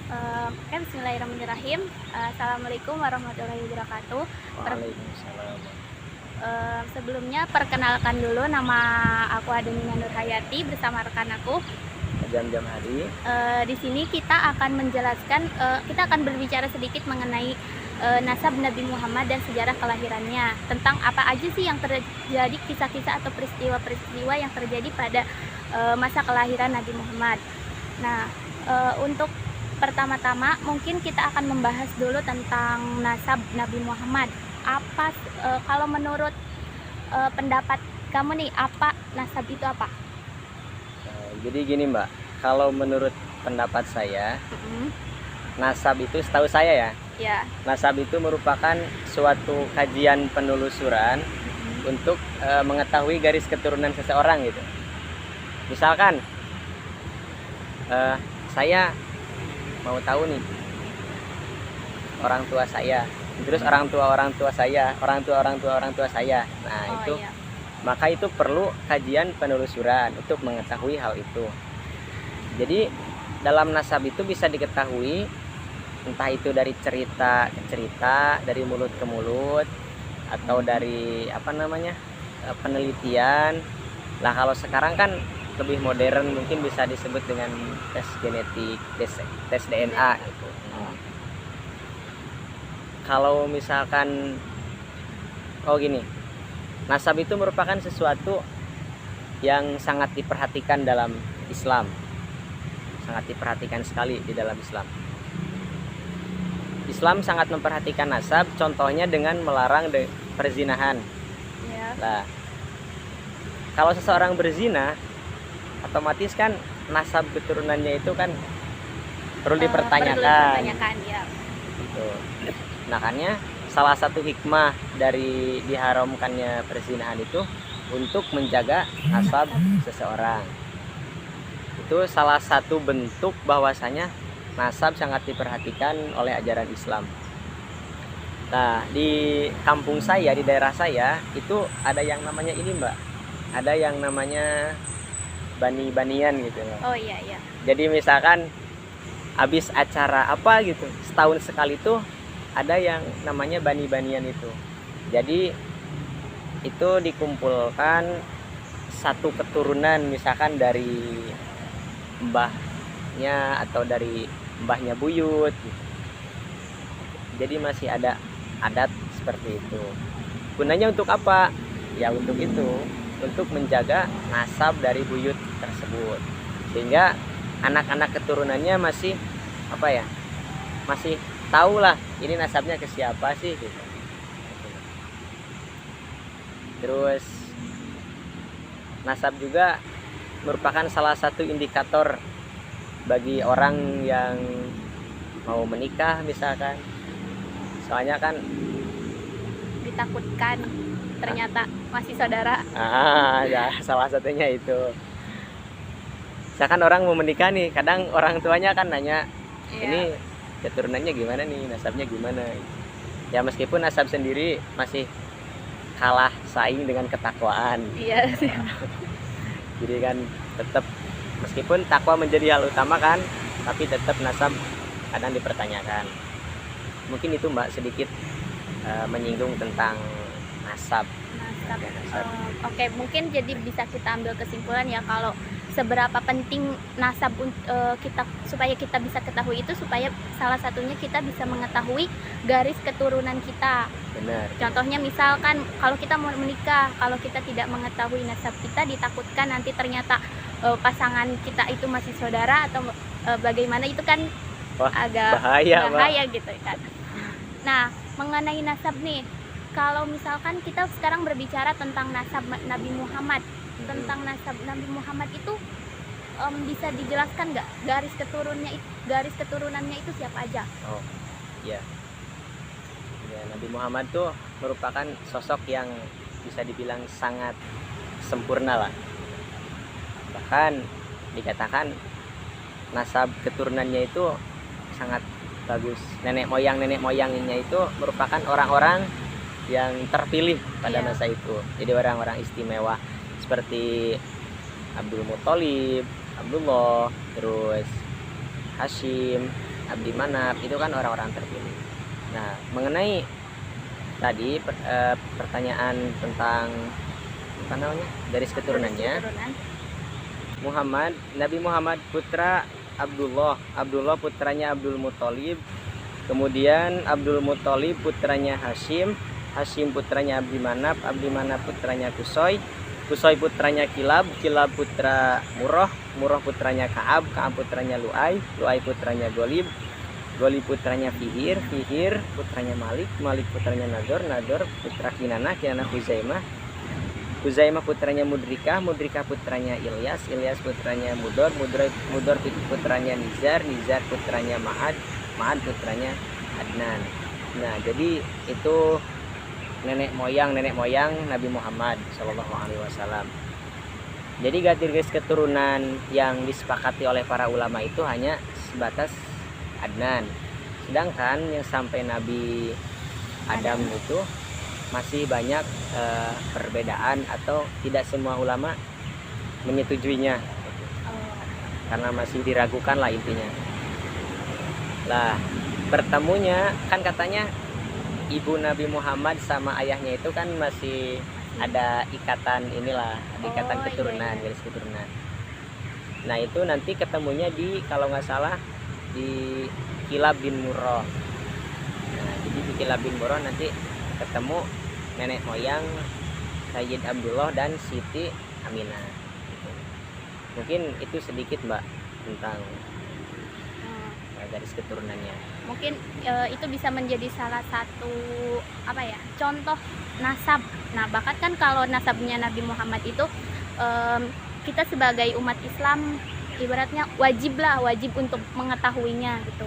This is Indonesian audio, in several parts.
Bismillahirrahmanirrahim. Assalamualaikum warahmatullahi wabarakatuh. Waalaikumsalam. Sebelumnya perkenalkan dulu, nama aku Adenina Nurhayati bersama rekan aku. Jam-jam hari. Di sini kita akan menjelaskan, kita akan berbicara sedikit mengenai nasab Nabi Muhammad dan sejarah kelahirannya. Tentang apa aja sih yang terjadi, kisah-kisah atau peristiwa-peristiwa yang terjadi pada masa kelahiran Nabi Muhammad. Nah, untuk pertama-tama mungkin kita akan membahas dulu tentang nasab Nabi Muhammad. Apa kalau menurut pendapat kamu nih, apa nasab itu apa? Jadi gini Mbak, kalau menurut pendapat saya, nasab itu setahu saya Ya. nasab itu merupakan suatu kajian penelusuran untuk mengetahui garis keturunan seseorang gitu. Misalkan saya mau tahu nih orang tua saya, terus orang tua saya, orang tua saya. Nah, itu Iya. maka itu perlu kajian penelusuran untuk mengetahui hal itu. Jadi dalam nasab itu bisa diketahui entah itu dari cerita ke cerita, dari mulut ke mulut, atau dari penelitian. Lah kalau sekarang kan lebih modern, mungkin bisa disebut dengan tes genetik, tes DNA gitu. Kalau misalkan gini, nasab itu merupakan sesuatu yang sangat diperhatikan dalam Islam. Sangat diperhatikan sekali di dalam Islam. Islam sangat memperhatikan nasab, contohnya dengan melarang perzinahan. Ya. Nah, kalau seseorang berzina, otomatis kan nasab keturunannya itu kan perlu dipertanyakan. Ya. Gitu. Makanya salah satu hikmah dari diharamkannya perzinahan itu untuk menjaga nasab seseorang. Itu salah satu bentuk bahwasanya nasab sangat diperhatikan oleh ajaran Islam. Nah, di kampung saya, di daerah saya, itu ada yang namanya ini Mbak, ada yang namanya bani-banian gitu. Oh iya. Jadi misalkan habis acara apa gitu, setahun sekali tuh ada yang namanya bani-banian itu. Jadi itu dikumpulkan satu keturunan, misalkan dari mbahnya atau dari mbahnya buyut gitu. Jadi masih ada adat seperti itu. Gunanya untuk apa? Ya untuk itu, untuk menjaga nasab dari buyut tersebut, sehingga anak-anak keturunannya masih masih tahu lah ini nasabnya ke siapa sih gitu. Terus nasab juga merupakan salah satu indikator bagi orang yang mau menikah misalkan. Soalnya kan Ditakutkan ternyata masih saudara. ya salah satunya itu. Misalkan orang mau menikah nih, kadang orang tuanya kan nanya, ini keturunannya gimana nih, nasabnya gimana. Ya meskipun nasab sendiri masih kalah saing dengan ketakwaan. Iya sih. Jadi kan tetap, meskipun takwa menjadi hal utama kan, tapi tetap nasab kadang dipertanyakan. Mungkin itu Mbak sedikit menyinggung tentang nasab. Oke, mungkin jadi bisa kita ambil kesimpulan ya, kalau seberapa penting nasab kita, supaya kita bisa ketahui itu, supaya salah satunya kita bisa mengetahui garis keturunan kita. Benar. Contohnya misalkan kalau kita mau menikah, kalau kita tidak mengetahui nasab kita, ditakutkan nanti ternyata pasangan kita itu masih saudara atau bagaimana, itu kan agak bahaya gitu kan. Nah, mengenai nasab nih, kalau misalkan kita sekarang berbicara tentang nasab Nabi Muhammad, tentang nasab Nabi Muhammad itu bisa dijelaskan nggak garis keturunannya itu siapa aja? Oh iya. Ya, Nabi Muhammad tuh merupakan sosok yang bisa dibilang sangat sempurna lah. Bahkan dikatakan nasab keturunannya itu sangat bagus. Nenek moyangnya itu merupakan orang-orang yang terpilih pada masa itu. Jadi orang-orang istimewa seperti Abdul Muthalib, Abdullah, terus Hashim, Abdi Manaf, itu kan orang-orang terpilih. Nah, mengenai tadi pertanyaan tentang apa namanya, garis keturunannya, Keturunan. Nabi Muhammad putra Abdullah putranya Abdul Muthalib, kemudian Abdul Muthalib putranya Hashim putranya Abdi Manaf putranya Kusoi putranya Kilab putra Murrah putranya Ka'ab putranya Lu'ay putranya Golib putranya Fihir putranya Malik putranya Nador putra Kinanah Huzaimah putranya Mudrikah putranya Ilyas putranya Mudor putranya Nizar putranya Ma'ad putranya Adnan. Nah, jadi itu nenek moyang Nabi Muhammad SAW. Jadi garis keturunan yang disepakati oleh para ulama itu hanya sebatas Adnan. Sedangkan yang sampai Nabi Adam itu masih banyak perbedaan, atau tidak semua ulama menyetujuinya, karena masih diragukan lah intinya. Lah, bertemunya kan katanya ibu Nabi Muhammad sama ayahnya itu kan masih ada ikatan ikatan keturunan, iya. garis keturunan. Nah, itu nanti ketemunya di, kalau nggak salah, di Kilab bin Murrah. Nah, jadi di Kilab bin Murrah nanti ketemu nenek moyang Sayyid Abdullah dan Siti Aminah. Mungkin itu sedikit, Mbak, tentang garis keturunannya. Mungkin itu bisa menjadi salah satu contoh nasab. Nah, bahkan kan kalau nasabnya Nabi Muhammad itu kita sebagai umat Islam ibaratnya wajib untuk mengetahuinya gitu.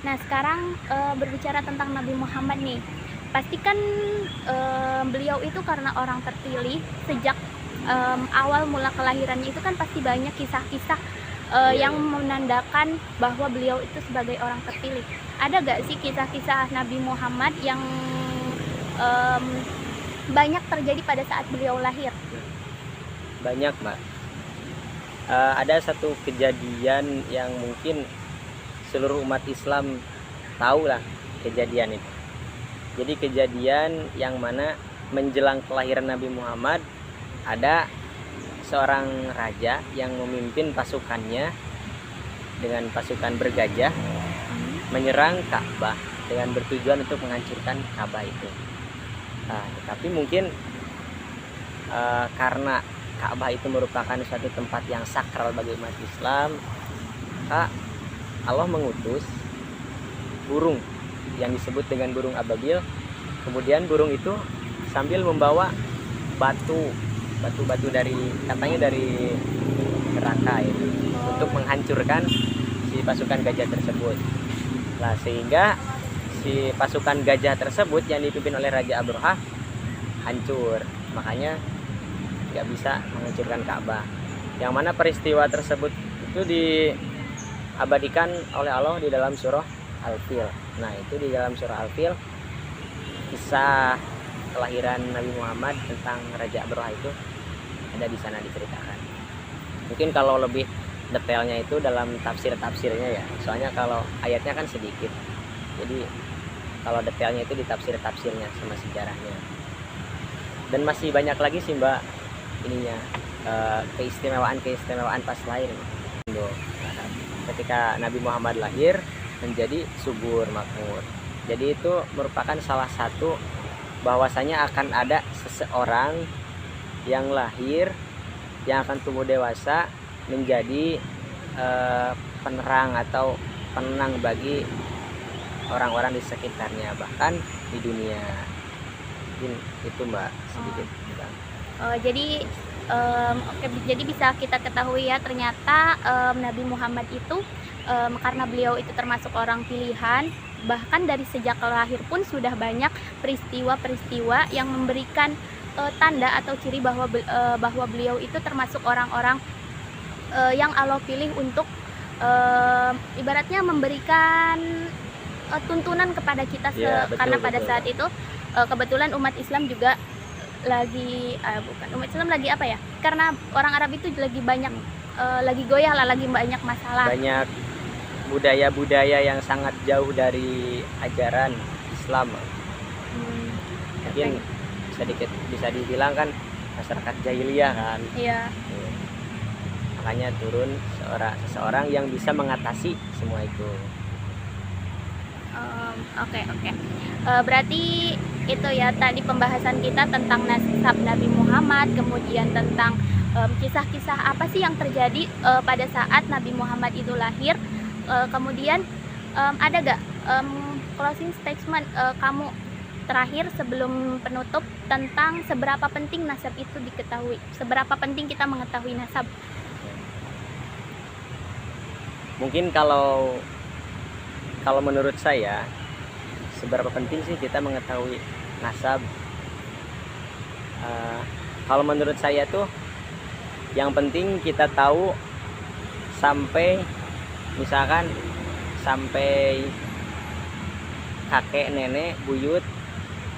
Nah, sekarang berbicara tentang Nabi Muhammad nih, pastikan beliau itu karena orang terpilih sejak awal mula kelahirannya itu kan pasti banyak kisah-kisah yang menandakan bahwa beliau itu sebagai orang terpilih. Ada gak sih kisah-kisah Nabi Muhammad yang banyak terjadi pada saat beliau lahir? Banyak, Mbak. Ada satu kejadian yang mungkin seluruh umat Islam tahu lah kejadian itu. Jadi kejadian yang mana menjelang kelahiran Nabi Muhammad, ada seorang raja yang memimpin pasukannya dengan pasukan bergajah menyerang Ka'bah dengan bertujuan untuk menghancurkan Ka'bah itu. Nah, tetapi mungkin karena Ka'bah itu merupakan suatu tempat yang sakral bagi umat Islam, maka Allah mengutus burung yang disebut dengan burung ababil. Kemudian burung itu sambil membawa batu katanya dari neraka itu untuk menghancurkan si pasukan gajah tersebut. Nah, sehingga si pasukan gajah tersebut yang dipimpin oleh Raja Abraha hancur, makanya nggak bisa menghancurkan Ka'bah. Yang mana peristiwa tersebut itu diabadikan oleh Allah di dalam surah Al-Fil. Nah, itu di dalam surah Al-Fil kisah kelahiran Nabi Muhammad tentang Raja Abraha itu ada di sana diceritakan. Mungkin kalau lebih detailnya itu dalam tafsirnya ya. Soalnya kalau ayatnya kan sedikit. Jadi kalau detailnya itu di tafsirnya sama sejarahnya. Dan masih banyak lagi sih, Mbak, keistimewaan pas lahir. Ketika Nabi Muhammad lahir menjadi subur makmur. Jadi itu merupakan salah satu bahwasanya akan ada seseorang yang lahir yang akan tumbuh dewasa menjadi penerang atau penenang bagi orang-orang di sekitarnya, bahkan di dunia. Mungkin itu, Mbak, sedikit. Jadi bisa kita ketahui ya, ternyata Nabi Muhammad itu karena beliau itu termasuk orang pilihan, bahkan dari sejak lahir pun sudah banyak peristiwa-peristiwa yang memberikan tanda atau ciri bahwa beliau itu termasuk orang-orang yang Allah pilih untuk ibaratnya memberikan tuntunan kepada kita karena pada saat itu kebetulan umat Islam juga lagi umat Islam lagi karena orang Arab itu lagi banyak lagi goyah lah, lagi banyak masalah, banyak budaya-budaya yang sangat jauh dari ajaran Islam. Hmm, Mungkin bisa dibilang kan masyarakat jahiliyah kan. iya. Makanya turun seseorang yang bisa mengatasi semua itu. Oke. Berarti itu ya tadi pembahasan kita tentang nasab Nabi Muhammad, kemudian tentang kisah-kisah apa sih yang terjadi pada saat Nabi Muhammad itu lahir. Kemudian ada gak closing statement kamu terakhir sebelum penutup tentang seberapa penting nasab itu diketahui, seberapa penting kita mengetahui nasab? Mungkin kalau menurut saya, seberapa penting sih kita mengetahui nasab? Kalau menurut saya tuh yang penting kita tahu sampai misalkan sampai kakek, nenek, buyut,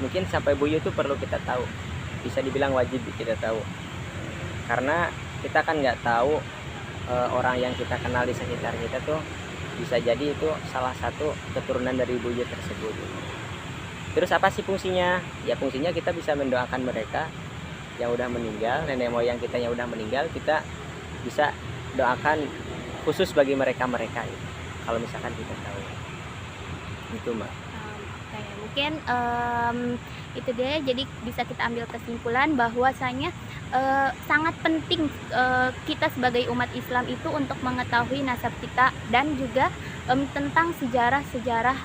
mungkin sampai buyut tuh perlu kita tahu, bisa dibilang wajib kita tahu, karena kita kan nggak tahu orang yang kita kenal di sekitar kita tuh bisa jadi itu salah satu keturunan dari buyut tersebut. Terus apa sih fungsinya? Ya fungsinya kita bisa mendoakan mereka yang udah meninggal, nenek moyang kita yang udah meninggal, kita bisa doakan khusus bagi mereka kalau misalkan kita tahu itu, Mbak. Oke, mungkin itu dia, jadi bisa kita ambil kesimpulan bahwasanya sangat penting kita sebagai umat Islam itu untuk mengetahui nasab kita dan juga tentang sejarah-sejarah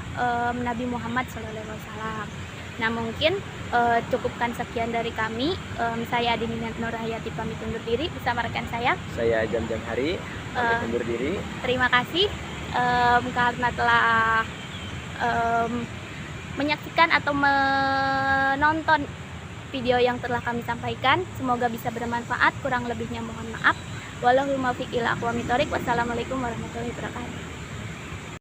Nabi Muhammad SAW. Nah mungkin cukupkan sekian dari kami. Saya Adini Nurhayati pamit undur diri bersama rekan saya Jam Hari pamit undur diri. Terima kasih karena telah menyaksikan atau menonton video yang telah kami sampaikan. Semoga bisa bermanfaat, kurang lebihnya mohon maaf. Wallahul muwaffiq ila aqwamit thoriq. Wassalamualaikum warahmatullahi wabarakatuh.